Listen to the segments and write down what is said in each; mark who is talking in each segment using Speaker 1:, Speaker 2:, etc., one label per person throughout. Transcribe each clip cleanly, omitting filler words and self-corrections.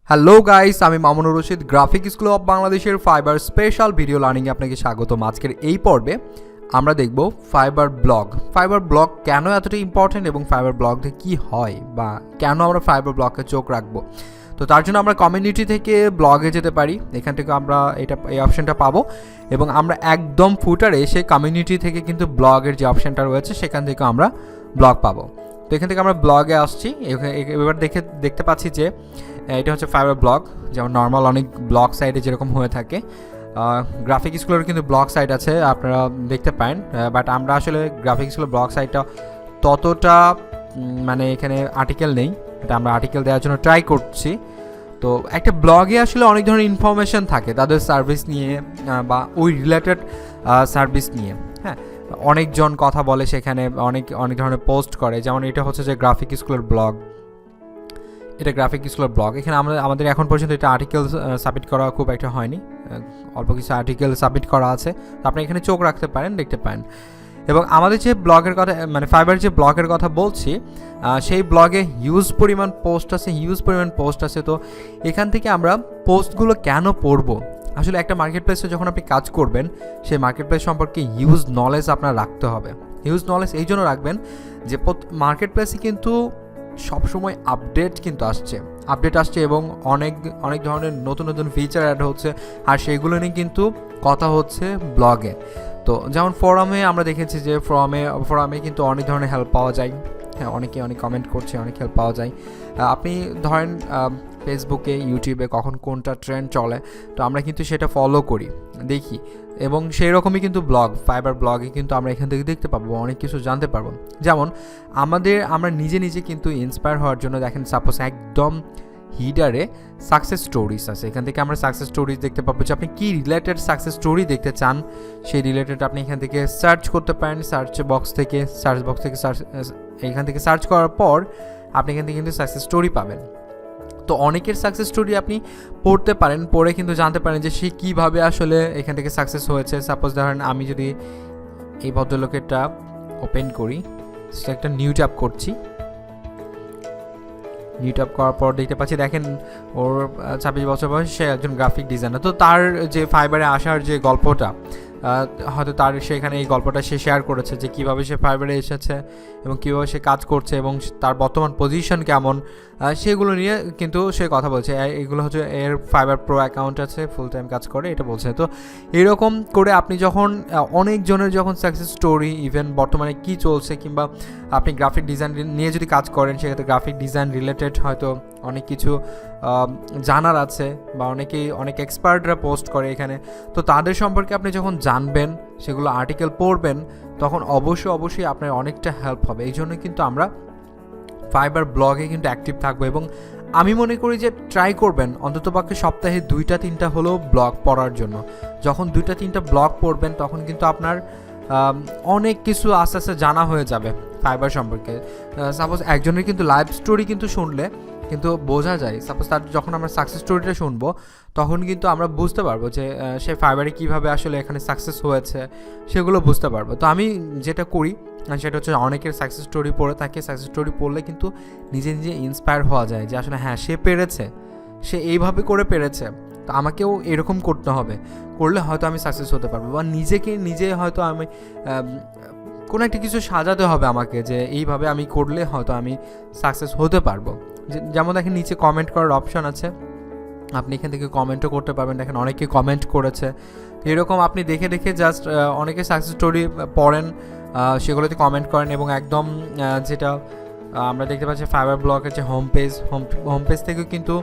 Speaker 1: Hello guys, আমি Mamunur Rashid, graphic school of বাংলাদেশের fibre special video লার্নিংয়ে আপনাকে স্বাগতম। আজকের এই পর্বে আমরা দেখব ফাইবার ব্লগ কেন এতটা ইম্পর্টেন্ট এবং ফাইবার ব্লগ দিয়ে কী হয় বা কেন আমরা ফাইবার ব্লগকে চোখ রাখবো। তো তার জন্য আমরা কমিউনিটি থেকে ব্লগে যেতে পারি, এখান থেকে আমরা এই অপশানটা পাবো এবং আমরা একদম ফুটারে সেই কমিউনিটি থেকে কিন্তু ব্লগের যে অপশানটা রয়েছে সেখান থেকে আমরা ব্লগ পাবো। তো এখান থেকে আমরা ব্লগে আসছি, এবার দেখতে পাচ্ছি যে এটা হচ্ছে ফাইবার ব্লগ, যেমন নর্মাল অনেক ব্লগ সাইটে যেরকম হয়ে থাকে। গ্রাফিক স্কুলের কিন্তু ব্লগ সাইট আছে, আপনারা দেখতে পারেন, বাট আমরা আসলে গ্রাফিক স্কুলের ব্লগ সাইটটা ততটা মানে এখানে আর্টিকেল নেই, এটা আমরা আর্টিকেল দেওয়ার জন্য ট্রাই করছি। তো একটা ব্লগে আসলে অনেক ধরনের ইনফরমেশন থাকে তাদের সার্ভিস নিয়ে বা ওই রিলেটেড সার্ভিস নিয়ে। হ্যাঁ, অনেকজন কথা বলে সেখানে, অনেক ধরনের পোস্ট করে। যেমন এটা হচ্ছে যে গ্রাফিক স্কুলের ব্লগ, এটা গ্রাফিক স্কুলের ব্লগ। এখানে আমাদের এখন পর্যন্ত এটা আর্টিকেল সাবমিট করা খুব একটা হয়নি, অল্প কিছু আর্টিকেল সাবমিট করা আছে। তো আপনি এখানে চোখ রাখতে পারেন, দেখতে পারেন। এবং আমাদের যে ব্লগের কথা, মানে ফাইবার যে ব্লগের কথা বলছি, সেই ব্লগে হিউজ পরিমাণ পোস্ট আছে। তো এখান থেকে আমরা পোস্টগুলো কেন পড়বো, আসলে একটা মার্কেট প্লেসে যখন আপনি কাজ করবেন সেই মার্কেট প্লেস সম্পর্কে হিউজ নলেজ আপনার রাখতে হবে। হিউজ নলেজ এই জন্য রাখবেন যে মার্কেট প্লেসে কিন্তু সবসময় আপডেট আসছে এবং অনেক ধরনের নতুন ফিচার অ্যাড হচ্ছে, আর সেগুলো নিয়ে কিন্তু কথা হচ্ছে ব্লগে। তো যেমন ফোরামে আমরা দেখেছি যে ফোরামে কিন্তু অনেক ধরনের হেল্প পাওয়া যায়। হ্যাঁ, অনেকে অনেক কমেন্ট করছে, অনেক হেল্প পাওয়া যায়। আপনি ধরেন ফেসবুকে, ইউটিউবে কখন কোনটা ট্রেন্ড চলে, তো আমরা কিন্তু সেটা ফলো করি, দেখি, এবং সেই রকমই কিন্তু ফাইবার ব্লগে কিন্তু আমরা এখান থেকে দেখতে পাবো, অনেক কিছু জানতে পারবো। যেমন আমরা নিজে কিন্তু ইন্সপায়ার হওয়ার জন্য দেখেন, সাপোজ একদম হিডারে সাকসেস স্টোরিজ আছে, এখান থেকে আমরা সাকসেস স্টোরিজ দেখতে পাবো যে আপনি কী রিলেটেড সাকসেস স্টোরি দেখতে চান, সেই রিলেটেড আপনি এখান থেকে সার্চ করতে পারেন। সার্চ বক্স থেকে এখান থেকে সার্চ করার পর আপনি এখান থেকে কিন্তু সাকসেস স্টোরি পাবেন। তো অনেকের সাকসেস স্টোরি আপনি পড়তে পারেন, পড়ে কিন্তু জানতে পারেন যে সে কীভাবে আসলে এখান থেকে সাকসেস হয়েছে। সাপোজ ধরেন আমি যদি এই ভদ্রলোকেরটা ওপেন করি, সেটা একটা নিউ ট্যাব করছি, নিউ ট্যাব করার পর দেখতে পাচ্ছি, দেখেন ওর 26 বছর বয়স, সে একজন গ্রাফিক ডিজাইনার। তো তার যে ফাইবারে আসার যে গল্পটা, হয়তো সেখানে এই গল্পটা সে শেয়ার করেছে যে কীভাবে সে ফাইবারে এসেছে এবং কীভাবে সে কাজ করছে এবং তার বর্তমান পজিশন কেমন, সেগুলো নিয়ে কিন্তু সে কথা বলছে। এগুলো হচ্ছে এর ফাইবার প্রো অ্যাকাউন্ট আছে, ফুল টাইম কাজ করে, এটা বলছে। তো এরকম করে আপনি যখন অনেকজনের যখন সাকসেস স্টোরি, ইভেন বর্তমানে কী চলছে, কিংবা আপনি গ্রাফিক ডিজাইন নিয়ে যদি কাজ করেন, সেক্ষেত্রে গ্রাফিক ডিজাইন রিলেটেড হয়তো অনেক কিছু জানার আছে, বা অনেক এক্সপার্টরা পোস্ট করে এখানে। তো তাদের সম্পর্কে আপনি যখন জানবেন, সেগুলো আর্টিকেল পড়বেন, তখন অবশ্যই আপনার অনেকটা হেল্প হবে। এই জন্য কিন্তু আমরা ফাইবার ব্লগে কিন্তু অ্যাক্টিভ থাকবো, এবং আমি মনে করি যে ট্রাই করবেন অন্ততপক্ষে সপ্তাহে 2-3টা হলেও ব্লগ পড়ার জন্য। যখন 2-3টা ব্লগ পড়বেন, তখন কিন্তু আপনার অনেক কিছু আস্তে আস্তে জানা হয়ে যাবে ফাইবার সম্পর্কে। সাপোজ একজনের কিন্তু লাইভ স্টোরি কিন্তু শুনলে কিন্তু বোঝা যায়, সাপোজ তার যখন আমরা সাকসেস স্টোরিটা শুনবো, তখন কিন্তু আমরা বুঝতে পারবো যে সে ফাইবারে কীভাবে আসলে এখানে সাকসেস হয়েছে, সেগুলো বুঝতে পারবো। তো আমি যেটা করি সেটা হচ্ছে অনেকের সাকসেস স্টোরি পড়ে থাকে। সাকসেস স্টোরি পড়লে কিন্তু নিজে ইন্সপায়ার হওয়া যায় যে আসলে হ্যাঁ, সে পেরেছে, সে এইভাবে করে পেরেছে, তো আমাকেও এরকম করতে হবে, করলে হয়তো আমি সাকসেস হতে পারবো। বা নিজে হয়তো আমি কোনো একটা কিছু সাজাতে হবে আমাকে, যে এইভাবে আমি করলে হয়তো আমি সাকসেস হতে পারবো। যেমন দেখেন নিচে কমেন্ট করার অপশান আছে, আপনি এখান থেকে কমেন্টও করতে পারবেন। দেখেন অনেকে কমেন্ট করেছে, এরকম আপনি দেখে জাস্ট অনেকে সাকসেস স্টোরি পড়েন, সেগুলোতে কমেন্ট করেন, এবং একদম যেটা আমরা দেখতে পাচ্ছি ফাইবার ব্লগের যে হোম পেজ থেকেও কিন্তু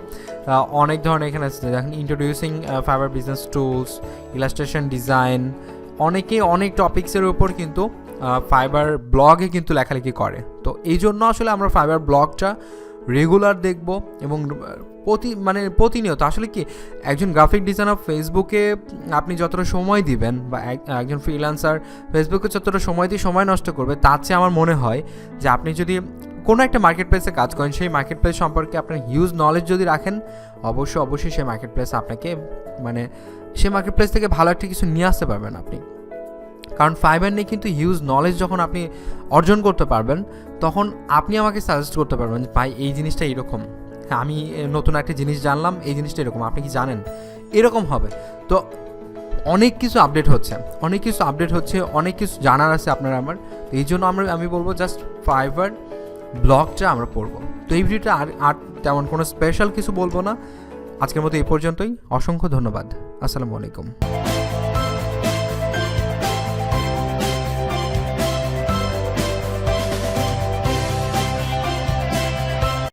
Speaker 1: অনেক ধরনের এখানে আছে। দেখেন introducing fibre business tools, illustration design, অনেকেই অনেক টপিক্সের উপর কিন্তু ফাইবার ব্লগে কিন্তু লেখালেখি করে। তো এই জন্য আসলে আমরা ফাইবার ব্লগটা রেগুলার দেখব, এবং প্রতিনিয়ত আসলে কি, একজন গ্রাফিক ডিজাইনার ফেসবুকে আপনি যতটা সময় দিবেন, বা একজন ফ্রিল্যান্সার ফেসবুকে যতটা সময় নষ্ট করবে, তার চেয়ে আমার মনে হয় যে আপনি যদি কোনো একটা মার্কেট প্লেসে কাজ করেন, সেই মার্কেট প্লেস সম্পর্কে আপনার হিউজ নলেজ যদি রাখেন, অবশ্যই সেই মার্কেট প্লেস আপনাকে সেই মার্কেট প্লেস থেকে ভালো একটা কিছু নিয়ে আসতে পারবেন আপনি। কারণ ফাইবার নিয়ে কিন্তু হিউজ নলেজ যখন আপনি অর্জন করতে পারবেন, তখন আপনি আমাকে সাজেস্ট করতে পারবেন যে ভাই এই জিনিসটা এরকম, হ্যাঁ আমি নতুন একটা জিনিস জানলাম, এই জিনিসটা এরকম, আপনি কি জানেন, এরকম হবে। তো অনেক কিছু আপডেট হচ্ছে, অনেক কিছু জানার আছে আপনার আমার। তো এই জন্য আমি বলবো জাস্ট ফাইবার ব্লগটা আমরা পড়বো। তো এই ভিডিওটা আর তেমন কোনো স্পেশাল কিছু বলবো না, আজকের মতো এই পর্যন্তই। অসংখ্য ধন্যবাদ, আসসালামু আলাইকুম।